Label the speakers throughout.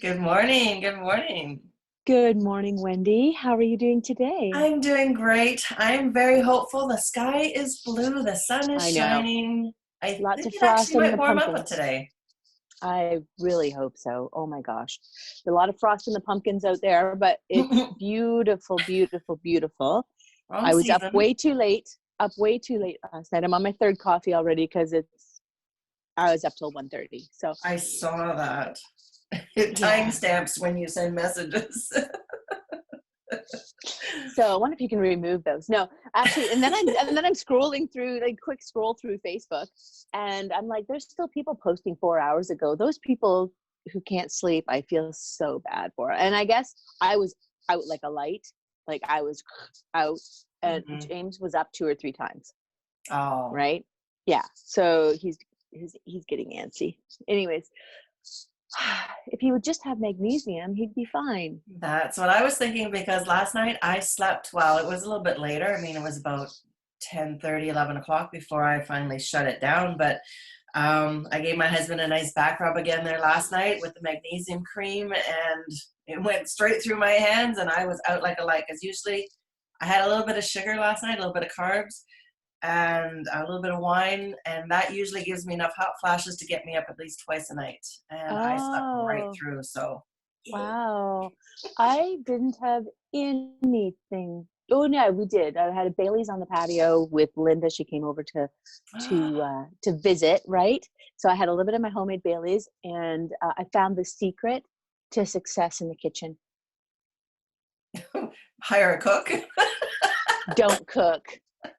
Speaker 1: Good morning. Good morning.
Speaker 2: Good morning, Wendy. How are you doing today?
Speaker 1: I'm doing great. I'm very hopeful. The sky is blue. The sun is
Speaker 2: I know.
Speaker 1: shining. I
Speaker 2: Lots
Speaker 1: think
Speaker 2: of
Speaker 1: it actually
Speaker 2: frost on
Speaker 1: might
Speaker 2: the
Speaker 1: warm up with
Speaker 2: pumpkins.
Speaker 1: today.
Speaker 2: I really hope so. Oh my gosh. A lot of frost in the pumpkins out there, but it's beautiful, beautiful, beautiful.
Speaker 1: Wrong
Speaker 2: I was
Speaker 1: season.
Speaker 2: up way too late last night. I'm on my third coffee already because I was up till 1:30. So
Speaker 1: I saw that. It
Speaker 2: yeah.
Speaker 1: timestamps when you send messages.
Speaker 2: So I wonder if you can remove those. No, actually, and then I'm scrolling through, like, quick scroll through Facebook, and I'm like, there's still people posting 4 hours ago. Those people who can't sleep, I feel so bad for. And I guess I was out like a light, like I was out, and
Speaker 1: Mhm.
Speaker 2: James was up 2 or 3 times,
Speaker 1: Oh,
Speaker 2: right? Yeah. So he's getting antsy. Anyways, if he would just have magnesium, he'd be fine.
Speaker 1: that's what I was thinking because last night I slept well. It was a little bit later. I mean, it was about 10:30, 11 o'clock before I finally shut it down. But I gave my husband a nice back rub again there last night with the magnesium cream, and it went straight through my hands, and I was out like a light. Because usually I had a little bit of sugar last night, a little bit of carbs, and a little bit of wine, and that usually gives me enough hot flashes to get me up at least twice a night. And I slept right
Speaker 2: Oh.
Speaker 1: through. So
Speaker 2: Wow. I didn't have anything. Oh no, we did. I had a Bailey's on the patio with Linda. She came over to visit, right? So I had a little bit of my homemade Bailey's, and I found the secret to success in the kitchen.
Speaker 1: hire a cook.
Speaker 2: Don't cook.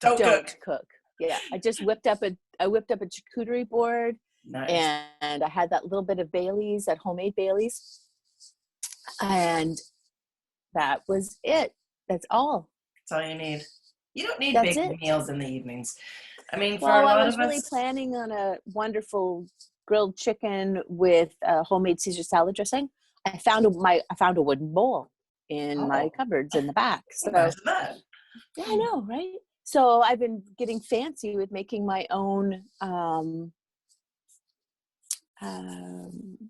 Speaker 1: Don't
Speaker 2: Don't
Speaker 1: cook.
Speaker 2: cook. Yeah, I whipped up a charcuterie board,
Speaker 1: Nice.
Speaker 2: and I had that little bit of Bailey's, that homemade Bailey's, and that was it. That's all.
Speaker 1: That's all you need. You don't need
Speaker 2: That's
Speaker 1: big
Speaker 2: it.
Speaker 1: meals in the evenings. I mean, for
Speaker 2: Well,
Speaker 1: a
Speaker 2: I
Speaker 1: lot
Speaker 2: was
Speaker 1: of
Speaker 2: really
Speaker 1: us,
Speaker 2: planning on a wonderful grilled chicken with homemade Caesar salad dressing. I found a wooden bowl in my
Speaker 1: oh,
Speaker 2: cupboards in the back. So
Speaker 1: imagine that.
Speaker 2: yeah, I know, right? So I've been getting fancy with making my own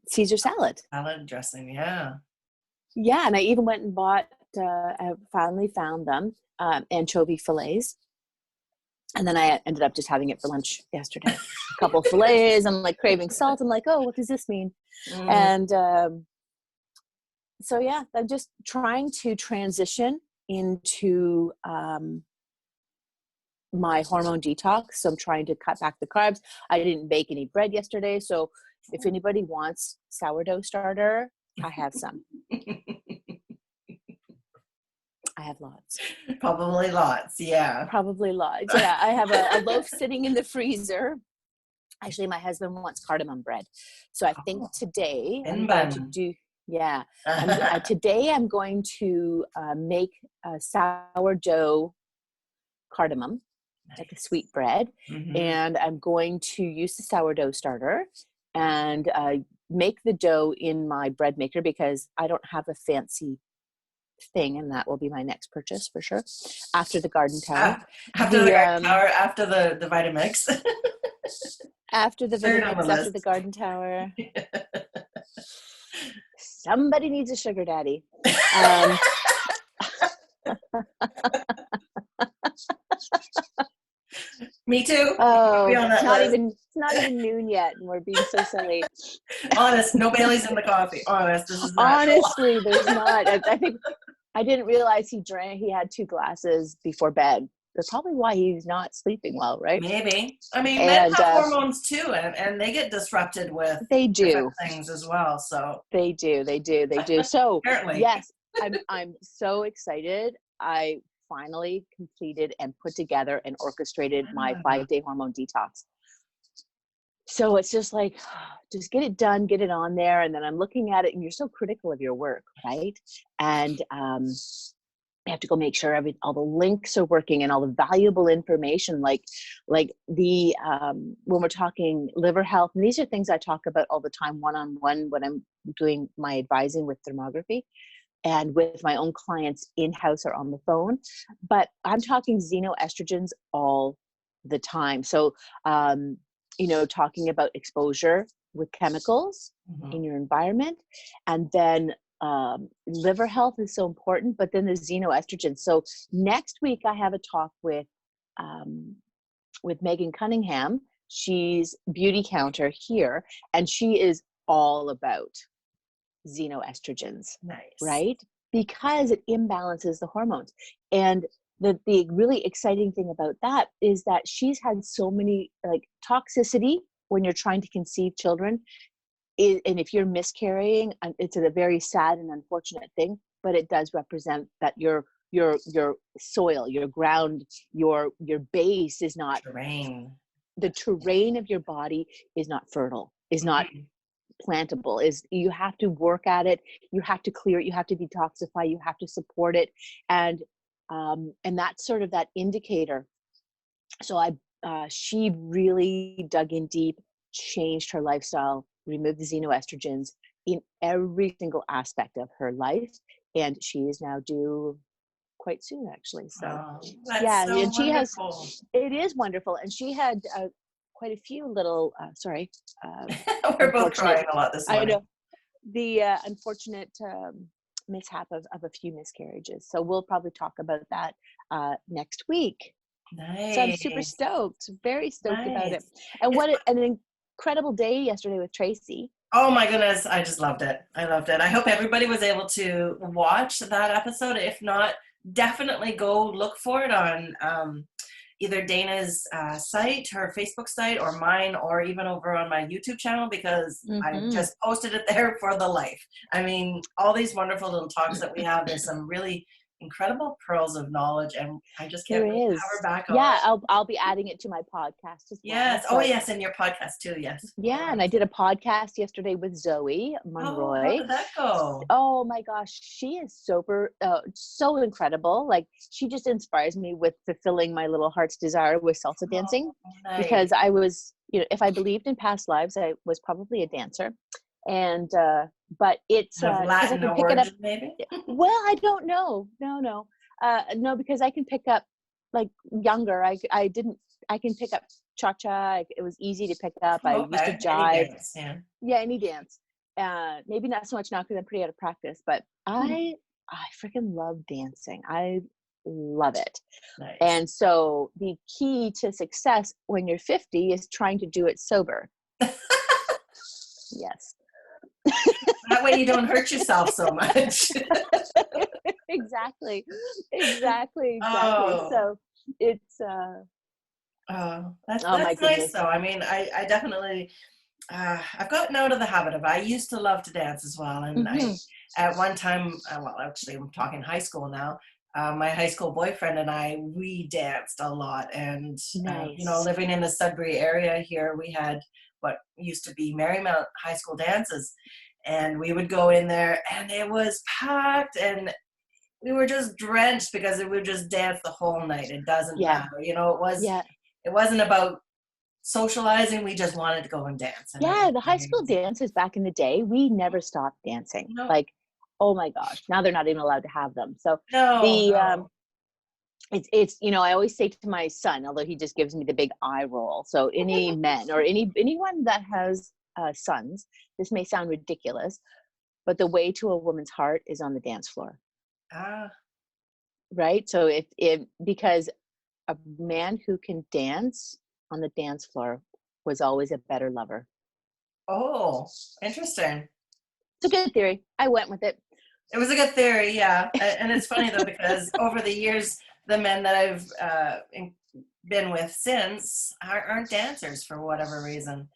Speaker 2: Caesar salad.
Speaker 1: Salad dressing, yeah.
Speaker 2: Yeah, and I even went and bought. I finally found them, anchovy fillets. And then I ended up just having it for lunch yesterday. A couple fillets. I'm like craving salt. I'm like, oh, what does this mean?
Speaker 1: Mm,
Speaker 2: And so, yeah, I'm just trying to transition into my hormone detox. So I'm trying to cut back the carbs. I didn't bake any bread yesterday. So if anybody wants sourdough starter, I have some. I have lots.
Speaker 1: probably lots, yeah.
Speaker 2: Probably lots. Yeah, I have a loaf sitting in the freezer. Actually, my husband wants cardamom bread. So I think
Speaker 1: Oh,
Speaker 2: today I'm
Speaker 1: thin
Speaker 2: going to
Speaker 1: bun.
Speaker 2: do, yeah, today I'm going to make a sourdough cardamom, like a
Speaker 1: Nice.
Speaker 2: sweet bread.
Speaker 1: Hmm.
Speaker 2: And I'm going to use the sourdough starter and make the dough in my bread maker because I don't have a fancy thing, and that will be my next purchase for sure after the garden tower.
Speaker 1: After the
Speaker 2: The
Speaker 1: garden tower, after the Vitamix.
Speaker 2: After the
Speaker 1: Third on the
Speaker 2: Vitamix, after the
Speaker 1: list.
Speaker 2: garden tower. Somebody needs a sugar daddy. Um,
Speaker 1: Me too. Put me
Speaker 2: oh,
Speaker 1: on that list.
Speaker 2: it's not even noon yet, and we're being so silly.
Speaker 1: Honest, no Bailey's in the coffee. Honest, this is natural.
Speaker 2: Honestly, there's not. I think I didn't realize he had 2 glasses before bed. That's probably why he's not sleeping well, right?
Speaker 1: Maybe. I mean, men
Speaker 2: And
Speaker 1: have hormones too, and they get disrupted with
Speaker 2: they
Speaker 1: different
Speaker 2: do.
Speaker 1: things as well. So
Speaker 2: They do. So
Speaker 1: apparently,
Speaker 2: yes, I'm so excited. I finally completed and put together and orchestrated my
Speaker 1: ah,
Speaker 2: 5-day hormone detox. So it's just like, just get it done, get it on there. And then I'm looking at it, and you're so critical of your work, right? And I have to go make sure all the links are working and all the valuable information, like the when we're talking liver health, and these are things I talk about all the time one-on-one when I'm doing my advising with Thermography and with my own clients in-house or on the phone. But I'm talking xenoestrogens all the time. So talking about exposure with chemicals
Speaker 1: Mhm.
Speaker 2: in your environment. And then liver health is so important, but then the xenoestrogens. So next week I have a talk with Megan Cunningham. She's beauty counter here, and she is all about xenoestrogens,
Speaker 1: Nice.
Speaker 2: right? Because it imbalances the hormones. And the really exciting thing about that is that she's had so many like toxicity when you're trying to conceive children. And if you're miscarrying, it's a very sad and unfortunate thing, but it does represent that your soil, your ground, your base is not,
Speaker 1: Terrain.
Speaker 2: the terrain of your body is not fertile, is not
Speaker 1: Mhm.
Speaker 2: plantable. Is you have to work at it, you have to clear it, you have to detoxify, you have to support it. And that's sort of that indicator. So she really dug in deep, changed her lifestyle, removed the xenoestrogens in every single aspect of her life, and she is now due quite soon, actually. So
Speaker 1: Oh, that's
Speaker 2: yeah,
Speaker 1: so
Speaker 2: and she has,
Speaker 1: wonderful.
Speaker 2: it is wonderful, and she had quite a few little
Speaker 1: We're both
Speaker 2: unfortunate,
Speaker 1: crying a lot this
Speaker 2: I
Speaker 1: morning.
Speaker 2: know, the unfortunate mishap of a few miscarriages. So we'll probably talk about that next week. So I'm super
Speaker 1: Nice.
Speaker 2: stoked, very stoked about it.
Speaker 1: Nice.
Speaker 2: And
Speaker 1: It's
Speaker 2: an incredible day yesterday with Tracy.
Speaker 1: Oh my goodness, I just loved it. I loved it. I hope everybody was able to watch that episode. If not, definitely go look for it on either Dana's site, her Facebook site, or mine, or even over on my YouTube channel, because I
Speaker 2: Mm-hmm.
Speaker 1: just posted it there for the life. I mean, all these wonderful little talks that we have, there's some really incredible pearls of knowledge, and I just can't
Speaker 2: There
Speaker 1: wait to have
Speaker 2: is.
Speaker 1: her back on.
Speaker 2: Yeah, I'll be adding it to my podcast as well.
Speaker 1: Yes. Oh,
Speaker 2: So
Speaker 1: yes, and your podcast too. Yes, of
Speaker 2: yeah, and I
Speaker 1: course.
Speaker 2: did a podcast yesterday with Zoe
Speaker 1: Oh, how
Speaker 2: Monroy.
Speaker 1: did that go?
Speaker 2: Oh my gosh, she is so incredible. Like she just inspires me with fulfilling my little heart's desire with salsa
Speaker 1: Oh,
Speaker 2: dancing,
Speaker 1: nice.
Speaker 2: because I was, if I believed in past lives, I was probably a dancer. And but it's
Speaker 1: Of
Speaker 2: because I
Speaker 1: Latin
Speaker 2: can pick it up.
Speaker 1: origin, maybe?
Speaker 2: Well, I don't know. No, because I can pick up, like younger. I didn't. I can pick up cha-cha. It was easy to pick up. I
Speaker 1: Oh,
Speaker 2: used to
Speaker 1: okay. Any
Speaker 2: jive.
Speaker 1: dance, yeah.
Speaker 2: Yeah, any dance. Maybe not so much now because I'm pretty out of practice, but I freaking love dancing. I love it.
Speaker 1: Nice.
Speaker 2: And so the key to success when you're 50 is trying to do it sober. Yes.
Speaker 1: That way you don't hurt yourself so much.
Speaker 2: Exactly.
Speaker 1: Oh,
Speaker 2: So it's
Speaker 1: oh,
Speaker 2: oh my
Speaker 1: that's nice
Speaker 2: goodness.
Speaker 1: though. I mean, I definitely I've gotten out of the habit of. I used to love to dance as well, and I
Speaker 2: Hmm.
Speaker 1: at one time, well, actually, I'm talking high school now. My high school boyfriend and we danced a lot, and
Speaker 2: Nice.
Speaker 1: living in the Sudbury area here, we had what used to be Marymount High School dances, and we would go in there, and it was packed, and we were just drenched because we would just dance the whole night. It doesn't
Speaker 2: Yeah.
Speaker 1: matter, it was.
Speaker 2: Yeah.
Speaker 1: It wasn't about socializing. We just wanted to go and dance, and it was
Speaker 2: Yeah, the high school
Speaker 1: amazing.
Speaker 2: dances back in the day, we never stopped dancing.
Speaker 1: No,
Speaker 2: Like, oh my gosh, now they're not even allowed to have them. So
Speaker 1: no,
Speaker 2: the
Speaker 1: no.
Speaker 2: it's I always say to my son, although he just gives me the big eye roll. So any men or anyone that has sons, this may sound ridiculous, but the way to a woman's heart is on the dance floor,
Speaker 1: Ah,
Speaker 2: right? So if because a man who can dance on the dance floor was always a better lover.
Speaker 1: oh, interesting.
Speaker 2: It's a good theory. I went with it.
Speaker 1: It was a good theory, yeah. And it's funny though, because over the years, the men that I've been with since aren't dancers for whatever reason.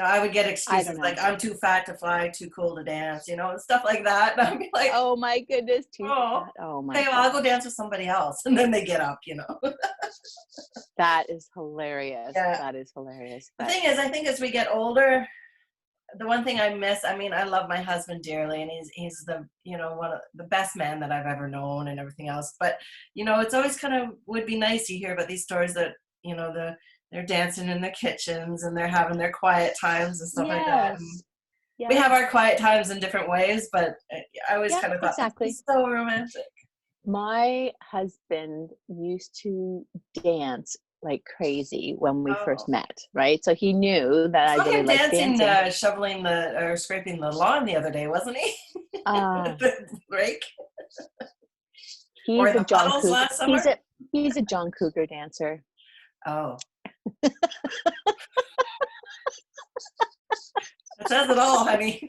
Speaker 1: I would get
Speaker 2: I don't
Speaker 1: excuses
Speaker 2: know.
Speaker 1: like I'm too fat to fly, too cool to dance, and stuff like that. And I'd be like,
Speaker 2: Oh my goodness, too
Speaker 1: oh,
Speaker 2: fat. Oh my
Speaker 1: okay, well, I'll go
Speaker 2: gosh.
Speaker 1: dance with somebody else. And then they get up.
Speaker 2: That is hilarious.
Speaker 1: Yeah.
Speaker 2: That is hilarious.
Speaker 1: The
Speaker 2: But
Speaker 1: thing is, I think as we get older, the one thing I miss, I mean, I love my husband dearly, and he's the, one of the best man that I've ever known and everything else. But, it's always kind of would be nice to hear about these stories that, they're dancing in their kitchens and they're having their quiet times and stuff like that. And
Speaker 2: yes.
Speaker 1: we
Speaker 2: Yes.
Speaker 1: have our quiet times in different ways, but I always
Speaker 2: Yeah,
Speaker 1: kind of thought this
Speaker 2: exactly.
Speaker 1: is so romantic.
Speaker 2: My husband used to dance like crazy when we first
Speaker 1: Oh.
Speaker 2: met, right? So he knew that
Speaker 1: I
Speaker 2: I
Speaker 1: saw
Speaker 2: really
Speaker 1: him
Speaker 2: liked
Speaker 1: dancing,
Speaker 2: dancing.
Speaker 1: shoveling or scraping the lawn the other day, wasn't he?
Speaker 2: Uh,
Speaker 1: The rake or
Speaker 2: he's a
Speaker 1: the
Speaker 2: John
Speaker 1: puddles
Speaker 2: Cougar.
Speaker 1: last summer.
Speaker 2: He's a John Cougar dancer.
Speaker 1: Oh, that says it all, honey.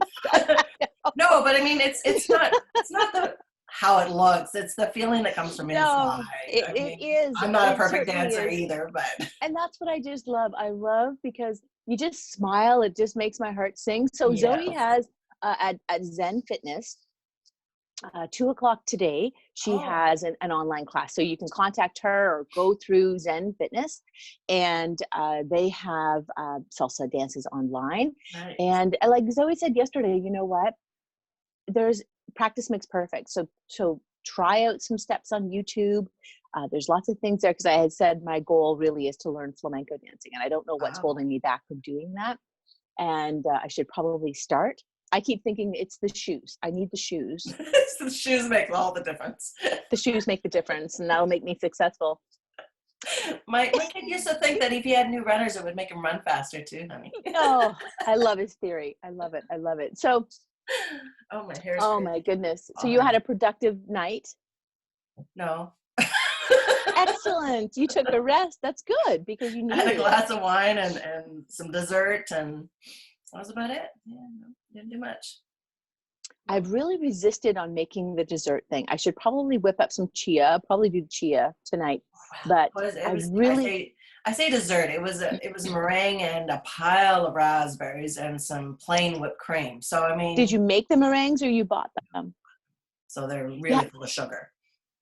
Speaker 1: No, but I mean, it's not the how it looks. It's the feeling that comes from
Speaker 2: No,
Speaker 1: inside. I
Speaker 2: it
Speaker 1: mean,
Speaker 2: is.
Speaker 1: I'm not a
Speaker 2: It
Speaker 1: perfect
Speaker 2: certainly
Speaker 1: dancer
Speaker 2: is.
Speaker 1: either, but
Speaker 2: And that's what I just love. I love because you just smile. It just makes my heart sing. So Zoe
Speaker 1: yes.
Speaker 2: has at Zen Fitness, 2 o'clock today, she
Speaker 1: Oh,
Speaker 2: has an online class. So you can contact her or go through Zen Fitness, and they have salsa dances online.
Speaker 1: right.
Speaker 2: And like Zoe said yesterday, you know what? There's practice makes perfect. So try out some steps on YouTube. There's lots of things there because I had said my goal really is to learn flamenco dancing, and I don't know what's
Speaker 1: Wow.
Speaker 2: holding me back from doing that. And I should probably start. I keep thinking it's the shoes. I need the shoes.
Speaker 1: The shoes make all the difference.
Speaker 2: The shoes make the difference, and that'll make me successful.
Speaker 1: My kid used to think that if he had new runners, it would make him run faster too, honey.
Speaker 2: Oh, I love his theory. I love it. I love it. So,
Speaker 1: Oh, my hair's
Speaker 2: oh
Speaker 1: crazy
Speaker 2: my goodness. So you had
Speaker 1: already.
Speaker 2: a productive night.
Speaker 1: No.
Speaker 2: Excellent. You took a rest. That's good because you
Speaker 1: I had a
Speaker 2: needed it.
Speaker 1: glass of wine and some dessert, and that was about it. Yeah, no, didn't do much. No.
Speaker 2: I've really resisted on making the dessert thing. I should probably whip up some chia. I'll probably do chia tonight. But
Speaker 1: What is it?
Speaker 2: I
Speaker 1: Was
Speaker 2: really
Speaker 1: I say dessert. It was meringue and a pile of raspberries and some plain whipped cream. So I
Speaker 2: did
Speaker 1: mean,
Speaker 2: you make the meringues or you bought them?
Speaker 1: so they're
Speaker 2: Yeah,
Speaker 1: really full of sugar.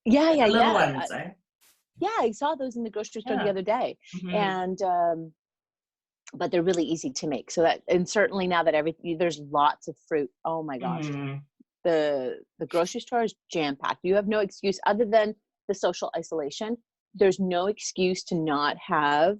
Speaker 2: yeah,
Speaker 1: Like
Speaker 2: yeah,
Speaker 1: the little
Speaker 2: yeah.
Speaker 1: ones, eh?
Speaker 2: Yeah, I saw those in the grocery store the
Speaker 1: Yeah.
Speaker 2: other day,
Speaker 1: Hmm.
Speaker 2: and but they're really easy to make. So that, and certainly now that there's lots of fruit. Oh my gosh,
Speaker 1: Hmm.
Speaker 2: the grocery store is jam packed. You have no excuse other than the social isolation. There's no excuse to not have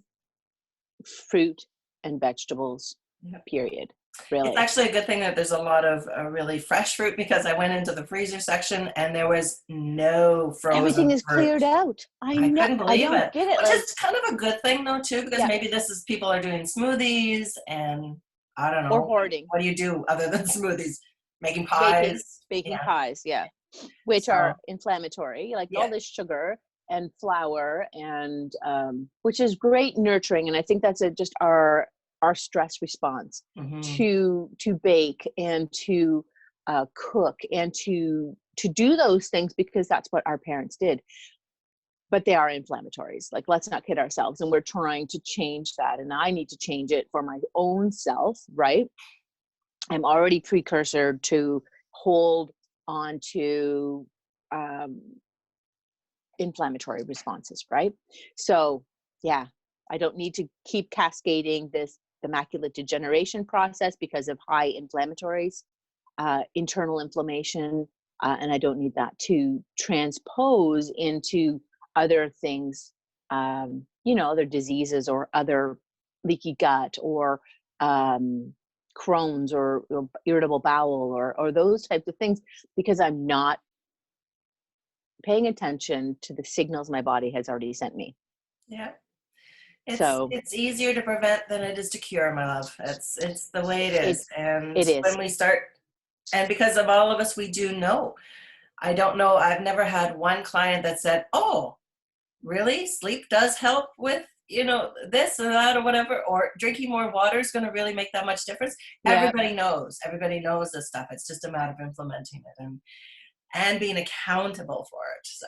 Speaker 2: fruit and vegetables.
Speaker 1: Yep.
Speaker 2: Period.
Speaker 1: It's
Speaker 2: Really,
Speaker 1: actually a good thing that there's a lot of really fresh fruit because I went into the freezer section and there was no
Speaker 2: everything
Speaker 1: frozen
Speaker 2: is
Speaker 1: fruit.
Speaker 2: cleared out. I
Speaker 1: I
Speaker 2: know.
Speaker 1: couldn't
Speaker 2: I
Speaker 1: believe
Speaker 2: don't
Speaker 1: it,
Speaker 2: get it.
Speaker 1: which
Speaker 2: Like,
Speaker 1: is kind of a good thing though too, because
Speaker 2: yeah,
Speaker 1: maybe this is people are doing smoothies and I don't
Speaker 2: or
Speaker 1: know
Speaker 2: hoarding,
Speaker 1: what do you do other than smoothies? Making
Speaker 2: baking,
Speaker 1: pies,
Speaker 2: baking
Speaker 1: yeah.
Speaker 2: pies. Yeah, which are
Speaker 1: So
Speaker 2: inflammatory, like all
Speaker 1: yeah,
Speaker 2: this sugar and flour, and which is great nurturing. And I think that's just our stress response
Speaker 1: hmm
Speaker 2: to bake and to cook and to do those things because that's what our parents did. But they are inflammatories. Like, let's not kid ourselves. And we're trying to change that. And I need to change it for my own self, right? I'm already precursor to hold on to um, inflammatory responses, right? So, yeah, I don't need to keep cascading this the macular degeneration process because of high inflammatories, internal inflammation, and I don't need that to transpose into other things, other diseases or other leaky gut or Crohn's or irritable bowel or those types of things because I'm not paying attention to the signals my body has already sent me.
Speaker 1: yeah. It's
Speaker 2: So
Speaker 1: it's easier to prevent than it is to cure, my love. It's the way it
Speaker 2: it
Speaker 1: is. And
Speaker 2: it is.
Speaker 1: when we start, and because of all of us, we do know. I don't know. I've never had one client that said, "Oh, really? Sleep does help with, this or that or whatever, or drinking more water is going to really make that much difference."
Speaker 2: Yeah.
Speaker 1: Everybody knows this stuff. It's just a matter of implementing it and being accountable for it. So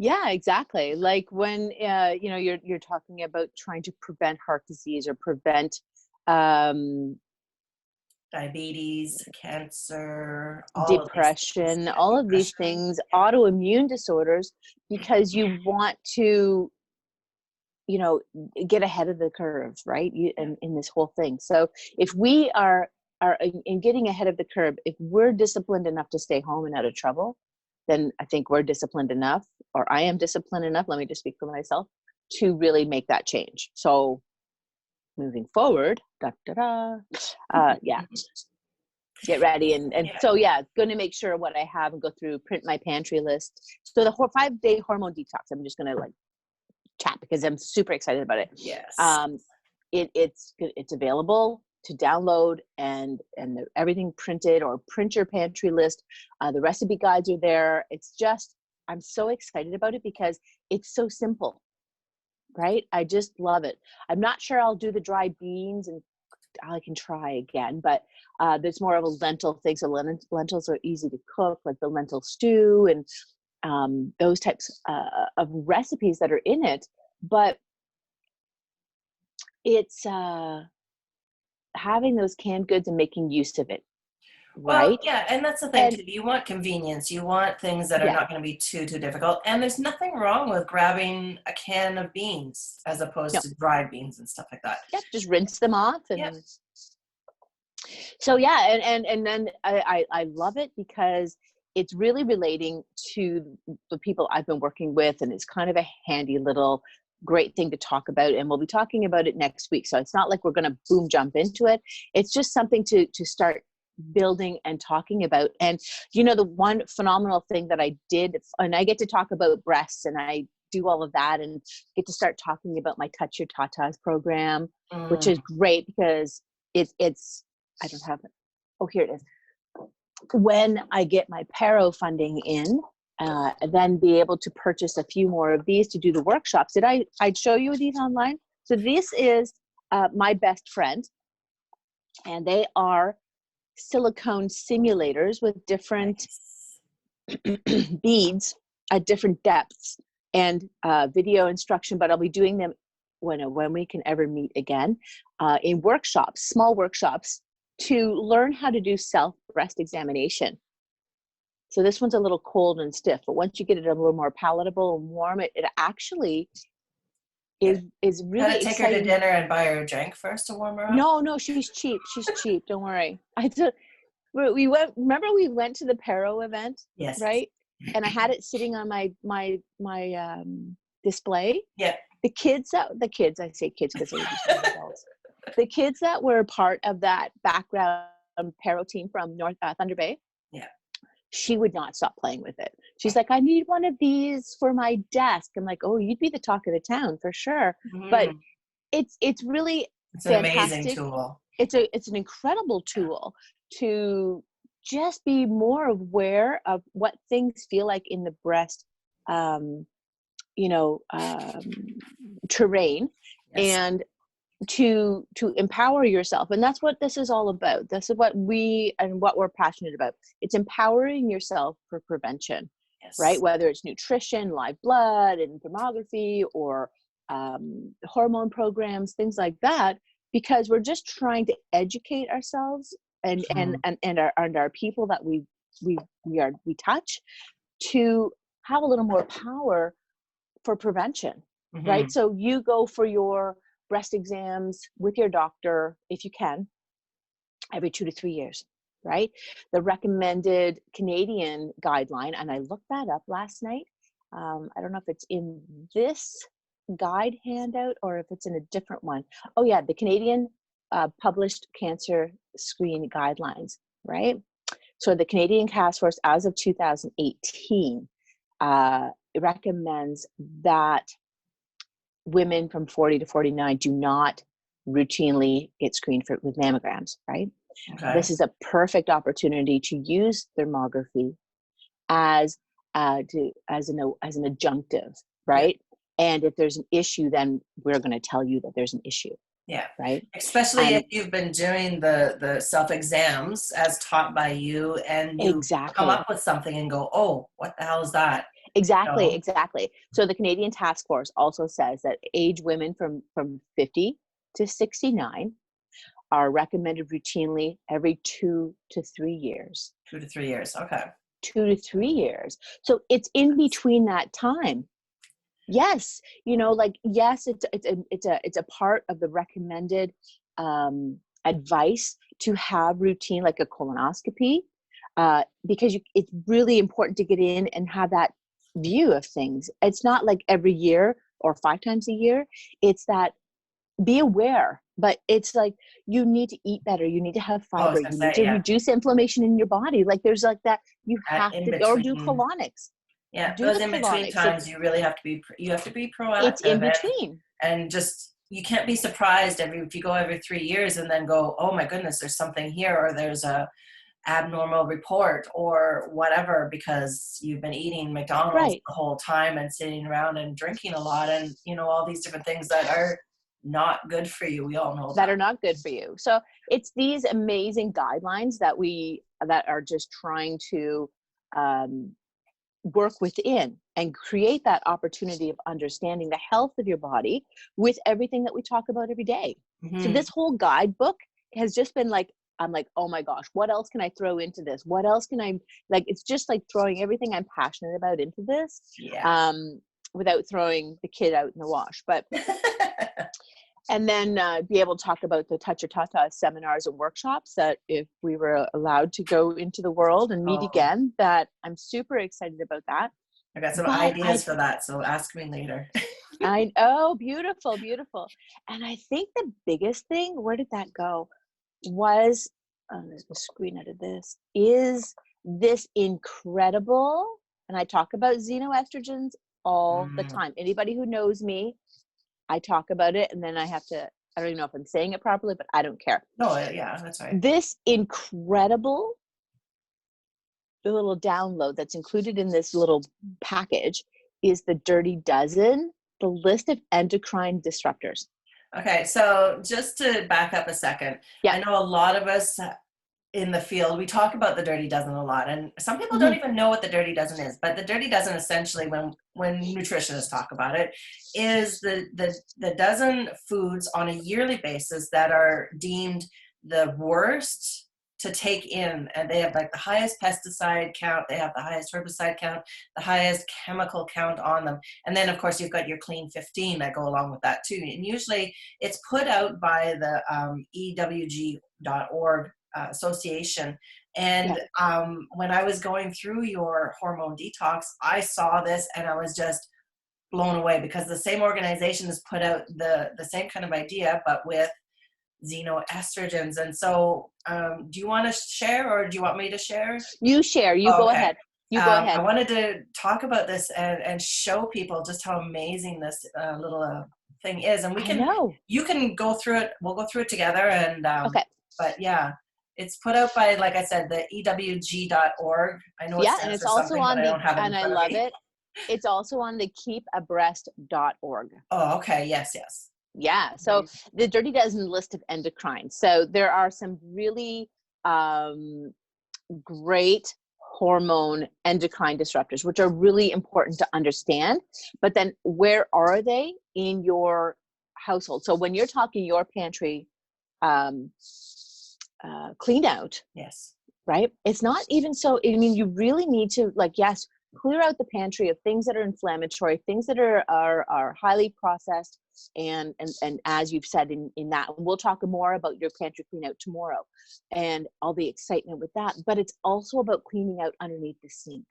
Speaker 2: Yeah, exactly. Like when you're talking about trying to prevent heart disease or prevent um
Speaker 1: diabetes, cancer, all of these things.
Speaker 2: depression,
Speaker 1: Yeah,
Speaker 2: all of these
Speaker 1: depression.
Speaker 2: things, autoimmune disorders, because you want to, you know, get ahead of the curve, right?
Speaker 1: Yeah.
Speaker 2: In this whole thing. So if we are in getting ahead of the curve, if we're disciplined enough to stay home and out of trouble, then I think we're disciplined enough, or I am disciplined enough, let me just speak for myself, to really make that change. So moving forward, yeah, get ready. And
Speaker 1: Yeah.
Speaker 2: so, yeah, going to make sure what I have and go through, print my pantry list. So the 5-day hormone detox, I'm just going to like chat because I'm super excited about it.
Speaker 1: Yes.
Speaker 2: It's available to download, and everything printed, or print your pantry list. The recipe guides are there. It's just, I'm so excited about it because it's so simple, right? I just love it. I'm not sure I'll do the dried beans, and I can try again, but there's more of a lentil thing. So lentils are easy to cook, like the lentil stew and those types of recipes that are in it. But it's having those canned goods and making use of it,
Speaker 1: Well,
Speaker 2: right?
Speaker 1: yeah, and that's the thing too. You want convenience. You want things that are
Speaker 2: Yeah,
Speaker 1: not going to be too difficult. And there's nothing wrong with grabbing a can of beans as opposed
Speaker 2: no,
Speaker 1: to dried beans and stuff like that.
Speaker 2: yeah, just rinse them off.
Speaker 1: Yeah.
Speaker 2: And so, yeah, and then I love it because it's really relating to the people I've been working with, and it's kind of a handy little great thing to talk about, and we'll be talking about it next week. So it's not like we're going to boom jump into it. It's just something to start building and talking about. And the one phenomenal thing that I did, and I get to talk about breasts, and I do all of that, and get to start talking about my Touch Your Tatas program, which is great because it's I don't have it. Oh, here it is. When I get my Paro funding in, then be able to purchase a few more of these to do the workshops. I'd show you these online. So this is my best friend, and they are silicone simulators with different beads at different depths, and video instruction. But I'll be doing them when we can ever meet again, in workshops, small workshops, to learn how to do self breast examination. So this one's a little cold and stiff, but once you get it a little more palatable and warm, it actually is really
Speaker 1: Gotta take her to
Speaker 2: exciting.
Speaker 1: dinner and buy her a drink first to warm her up.
Speaker 2: No, she's cheap. She's cheap. Don't worry. We went. Remember, we went to the Paro event,
Speaker 1: Yes.
Speaker 2: right? And I had it sitting on my display.
Speaker 1: Yeah.
Speaker 2: The kids, I say kids because they're just adults. The kids that were part of that background Paro team from North Thunder Bay.
Speaker 1: Yeah.
Speaker 2: She would not stop playing with it. She's like, I need one of these for my desk. I'm like, oh, you'd be the talk of the town for sure. But it's really
Speaker 1: it's an
Speaker 2: fantastic.
Speaker 1: amazing tool.
Speaker 2: It's an incredible tool to just be more aware of what things feel like in the breast, terrain,
Speaker 1: Yes.
Speaker 2: and to empower yourself. And that's what this is all about. This is what we're passionate about. It's empowering yourself for prevention.
Speaker 1: Yes.
Speaker 2: Right? Whether it's nutrition, live blood, and thermography, or hormone programs, things like that, because we're just trying to educate ourselves and our people that we touch, to have a little more power for prevention. Right? So you go for your breast exams with your doctor, if you can, every 2 to 3 years, right? The recommended Canadian guideline, and I looked that up last night. I don't know if it's in this guide handout or if it's in a different one. Oh yeah, the Canadian published cancer screen guidelines, right? So the Canadian Task Force, as of 2018, it recommends that women from 40 to 49 do not routinely get screened with mammograms, right?
Speaker 1: Okay.
Speaker 2: This is a perfect opportunity to use thermography as an adjunctive, right? Yeah. And if there's an issue, then we're going to tell you that there's an issue.
Speaker 1: Yeah.
Speaker 2: Right.
Speaker 1: Especially if you've been doing the self exams as taught by you, and you come up with something and go, oh, what the hell is that?
Speaker 2: Exactly. So the Canadian Task Force also says that age women from 50 to 69 are recommended routinely every 2 to 3 years.
Speaker 1: 2 to 3 years. Okay.
Speaker 2: 2 to 3 years. So it's in between that time. Yes. Yes, it's a part of the recommended advice to have routine, like a colonoscopy, because it's really important to get in and have that view of things. It's not like every year or 5 times a year. It's that be aware, but it's like you need to eat better. You need to have fiber. You need to reduce inflammation in your body. Like there's like that. You have to, or do colonics.
Speaker 1: Yeah,
Speaker 2: do
Speaker 1: those
Speaker 2: the
Speaker 1: in between
Speaker 2: colonics. So
Speaker 1: times, you really have to be, you have to be
Speaker 2: it's in
Speaker 1: proactive,
Speaker 2: between.
Speaker 1: and just, you can't be surprised if you go every 3 years and then go, oh my goodness, there's something here, or there's a abnormal report or whatever, because you've been eating McDonald's
Speaker 2: Right.
Speaker 1: the whole time and sitting around and drinking a lot, and all these different things that are not good for you. We all know
Speaker 2: That
Speaker 1: that.
Speaker 2: are not good for you. So it's these amazing guidelines that are just trying to um, work within and create that opportunity of understanding the health of your body with everything that we talk about every day. So
Speaker 1: Hmm.
Speaker 2: this whole guidebook has just been like, I'm like, oh my gosh, what else can I throw into this? What else can I, like, it's just like throwing everything I'm passionate about into this,
Speaker 1: Yeah.
Speaker 2: without throwing the kid out in the wash. But and then be able to talk about the Touch Your Tata seminars and workshops that if we were allowed to go into the world and meet
Speaker 1: Oh,
Speaker 2: again, that I'm super excited about that.
Speaker 1: I got some
Speaker 2: But
Speaker 1: ideas for that, so ask me later.
Speaker 2: oh, beautiful, beautiful. And I think the biggest thing, where did that go? Was, there's the screen out of this, is this incredible, and I talk about xenoestrogens all the
Speaker 1: Mm.
Speaker 2: time. Anybody who knows me, I talk about it, and then I don't even know if I'm saying it properly, but I don't care.
Speaker 1: No, yeah, that's right.
Speaker 2: This incredible little download that's included in this little package is the Dirty Dozen, the list of endocrine disruptors.
Speaker 1: Okay, so just to back up a second,
Speaker 2: Yeah.
Speaker 1: I know a lot of us in the field, we talk about the Dirty Dozen a lot, and some people don't
Speaker 2: Mhm.
Speaker 1: even know what the Dirty Dozen is. But the Dirty Dozen, essentially, when nutritionists talk about it, is the dozen foods on a yearly basis that are deemed the worst to take in, and they have like the highest pesticide count, they have the highest herbicide count, the highest chemical count on them, and then of course you've got your clean 15 that go along with that too. And usually it's put out by the EWG.org association.
Speaker 2: Yeah.
Speaker 1: And when I was going through your hormone detox, I saw this and I was just blown away, because the same organization has put out the same kind of idea, but with xenoestrogens. And so do you want to share, or do you want me to share?
Speaker 2: You share. You
Speaker 1: Oh,
Speaker 2: go
Speaker 1: okay.
Speaker 2: ahead. You go
Speaker 1: I
Speaker 2: ahead.
Speaker 1: wanted to talk about this and show people just how amazing this little thing is. And
Speaker 2: I know.
Speaker 1: you can go through it. We'll go through it together. And,
Speaker 2: Okay.
Speaker 1: but yeah, it's put out by, like I said, the EWG.org. I know it
Speaker 2: Yeah, and
Speaker 1: stands
Speaker 2: it's
Speaker 1: for
Speaker 2: also
Speaker 1: something, but
Speaker 2: on
Speaker 1: I
Speaker 2: the,
Speaker 1: don't have it in
Speaker 2: and I
Speaker 1: front of
Speaker 2: love
Speaker 1: me.
Speaker 2: it. It's also on the keepabreast.org.
Speaker 1: Oh, okay. Yes, yes.
Speaker 2: Yeah. So the Dirty Dozen list of endocrines. So there are some really great hormone endocrine disruptors, which are really important to understand. But then where are they in your household? So when you're talking your pantry um, clean out,
Speaker 1: Yes.
Speaker 2: right? It's not even so, I mean, you really need to, like, yes, clear out the pantry of things that are inflammatory, things that are highly processed. And as you've said in that, we'll talk more about your pantry clean out tomorrow and all the excitement with that, but it's also about cleaning out underneath the sink.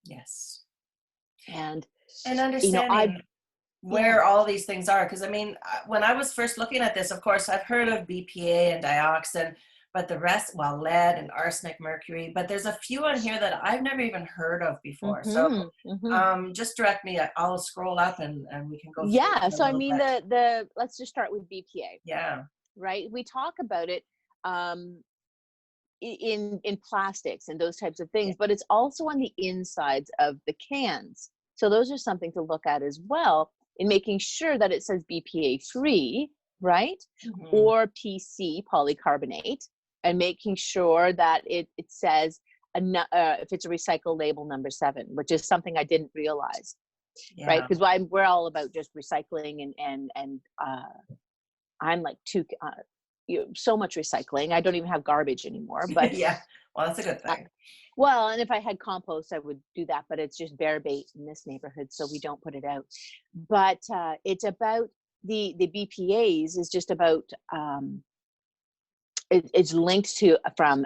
Speaker 1: Yes.
Speaker 2: And,
Speaker 1: And
Speaker 2: I,
Speaker 1: understanding
Speaker 2: yeah.
Speaker 1: where all these things are. Because I mean, when I was first looking at this, of course, I've heard of BPA and dioxin, but the rest, well, lead and arsenic, mercury, but there's a few on here that I've never even heard of before. So
Speaker 2: Mm-hmm, mm-hmm.
Speaker 1: just direct me. I'll scroll up and we can go through
Speaker 2: Yeah.
Speaker 1: them a
Speaker 2: So, I
Speaker 1: little
Speaker 2: mean,
Speaker 1: bit.
Speaker 2: let's just start with BPA,
Speaker 1: Yeah.
Speaker 2: right? We talk about it, um, in plastics and those types of
Speaker 1: Yeah.
Speaker 2: things, but it's also on the insides of the cans. So those are something to look at as well, in making sure that it says BPA free, right?
Speaker 1: Mm-hmm.
Speaker 2: Or PC polycarbonate, and making sure that it says if it's a recycle label number 7, which is something I didn't realize, right?
Speaker 1: Yeah.
Speaker 2: Because we're all about just recycling and I'm like so much recycling. I don't even have garbage anymore, but
Speaker 1: Yeah. Well, that's a good thing.
Speaker 2: well, and if I had compost, I would do that, but it's just bear bait in this neighborhood, so we don't put it out. But it's about the BPA's is just about it's linked to from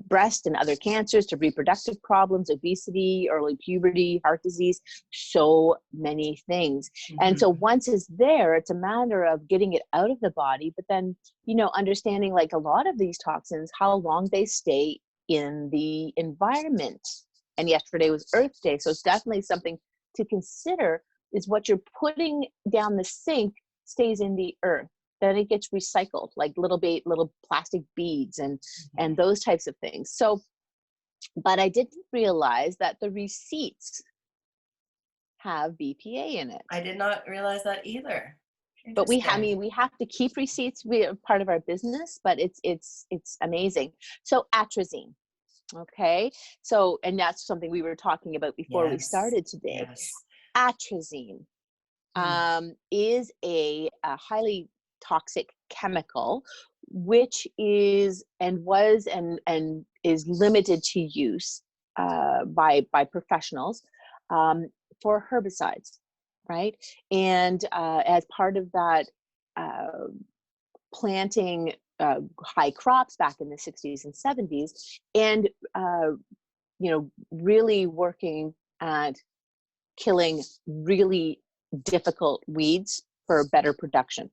Speaker 2: breast and other cancers to reproductive problems, obesity, early puberty, heart disease, so many things. And so
Speaker 1: Mm-hmm.
Speaker 2: once it's there, it's a matter of getting it out of the body, but then, understanding, like, a lot of these toxins, how long they stay in the environment. and yesterday was Earth Day. So it's definitely something to consider, is what you're putting down the sink stays in the earth. Then it gets recycled, like little plastic beads and those types of things. So, but I didn't realize that the receipts have BPA in it.
Speaker 1: I did not realize that either.
Speaker 2: But we
Speaker 1: Interesting.
Speaker 2: have to keep receipts. We are part of our business, but it's amazing. So atrazine. Okay. So, and that's something we were talking about before we
Speaker 1: Yes.
Speaker 2: started today.
Speaker 1: Yes.
Speaker 2: Atrazine is a highly toxic chemical, which is and was and is limited to use by professionals for herbicides, right? And as part of that, planting high crops back in the 60s and 70s, and really working at killing really difficult weeds for better production.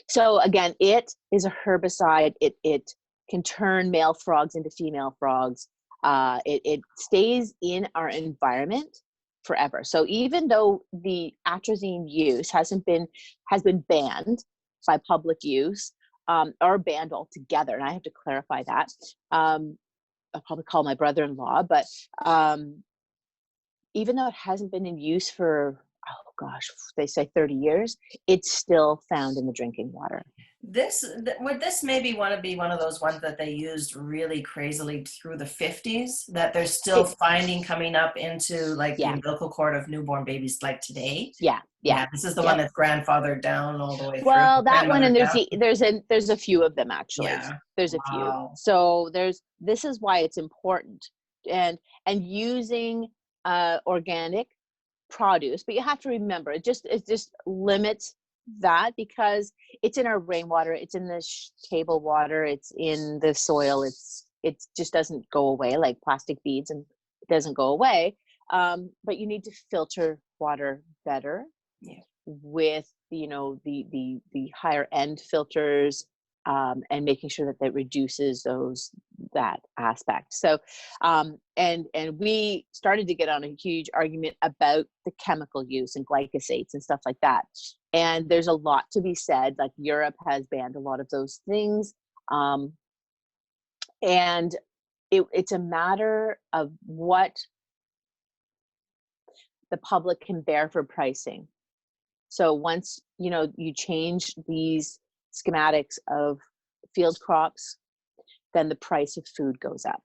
Speaker 2: So again, it is a herbicide. It can turn male frogs into female frogs. It stays in our environment forever. So even though the atrazine use has been banned by public use, or banned altogether, and I have to clarify that. I'll probably call my brother-in-law, but even though it hasn't been in use for, oh gosh, they say 30 years, it's still found in the drinking water.
Speaker 1: Would this maybe want to be one of those ones that they used really crazily through the 50s, that they're still finding coming up into like the
Speaker 2: Yeah,
Speaker 1: umbilical cord of newborn babies like today?
Speaker 2: yeah,
Speaker 1: Yeah, this is the one
Speaker 2: yep.
Speaker 1: that's grandfathered down all the way through.
Speaker 2: Well, that one,
Speaker 1: Grandmothered
Speaker 2: and
Speaker 1: down.
Speaker 2: there's a few of them actually.
Speaker 1: Yeah.
Speaker 2: There's a few.
Speaker 1: Wow.
Speaker 2: So this is why it's important, and using organic produce, but you have to remember it just limits that, because it's in our rainwater, it's in the table water, it's in the soil, it just doesn't go away like plastic beads, and it doesn't go away. But you need to filter water better.
Speaker 1: Yeah.
Speaker 2: With the higher end filters, and making sure that reduces that aspect. So and we started to get on a huge argument about the chemical use and glycosates and stuff like that, and there's a lot to be said. Like Europe has banned a lot of those things, and it's a matter of what the public can bear for pricing. So once, you change these schematics of field crops, then the price of food goes up.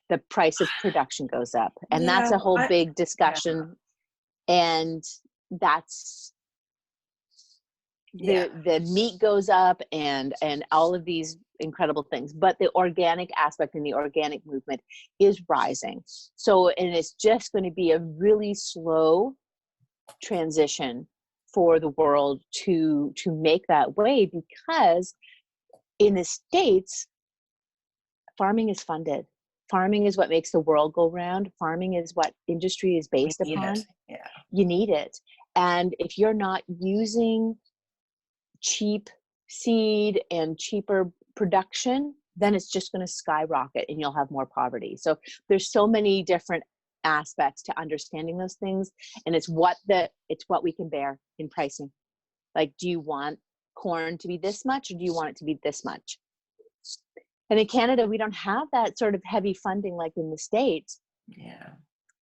Speaker 2: The price of production goes up. And that's a whole big discussion. And that's the meat goes up and all of these incredible things. But the organic aspect and the organic movement is rising. So, and it's just going to be a really slow transition for the world to make that way, because in the States, farming is funded. Farming is what makes the world go round. Farming is what industry is based upon.
Speaker 1: Yeah.
Speaker 2: You need it. And if you're not using cheap seed and cheaper production, then it's just going to skyrocket and you'll have more poverty. So there's so many different aspects to understanding those things, and it's what we can bear in pricing. Like, do you want corn to be this much, or do you want it to be this much? And in Canada, we don't have that sort of heavy funding like in the States.
Speaker 1: Yeah.